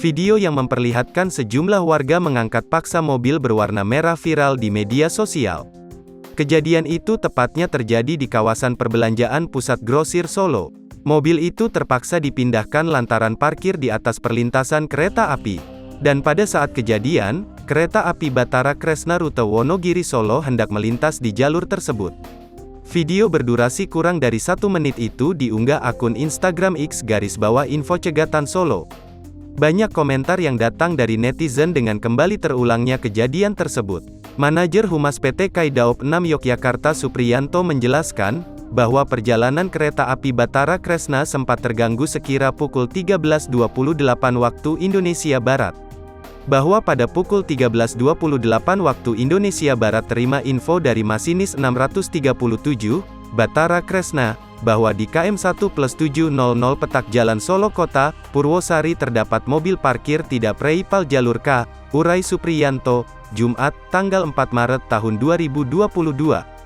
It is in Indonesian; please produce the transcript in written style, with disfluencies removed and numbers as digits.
Video yang memperlihatkan sejumlah warga mengangkat paksa mobil berwarna merah viral di media sosial. Kejadian itu tepatnya terjadi di kawasan perbelanjaan Pusat Grosir Solo. Mobil itu terpaksa dipindahkan lantaran parkir di atas perlintasan kereta api. Dan pada saat kejadian, kereta api Batara Kresna rute Wonogiri Solo hendak melintas di jalur tersebut. Video berdurasi kurang dari 1 menit itu diunggah akun Instagram X_info Cegatan Solo. Banyak komentar yang datang dari netizen dengan kembali terulangnya kejadian tersebut. Manajer Humas PT KAI Daop 6 Yogyakarta Supriyanto menjelaskan, bahwa perjalanan kereta api Batara Kresna sempat terganggu sekira pukul 13.28 waktu Indonesia Barat. Bahwa pada pukul 13.28 waktu Indonesia Barat terima info dari masinis 637, Batara Kresna, bahwa di KM 1+700 petak Jalan Solo Kota, Purwosari terdapat mobil parkir tidak preipal jalur K, urai Supriyanto, Jumat, tanggal 4 Maret tahun 2022.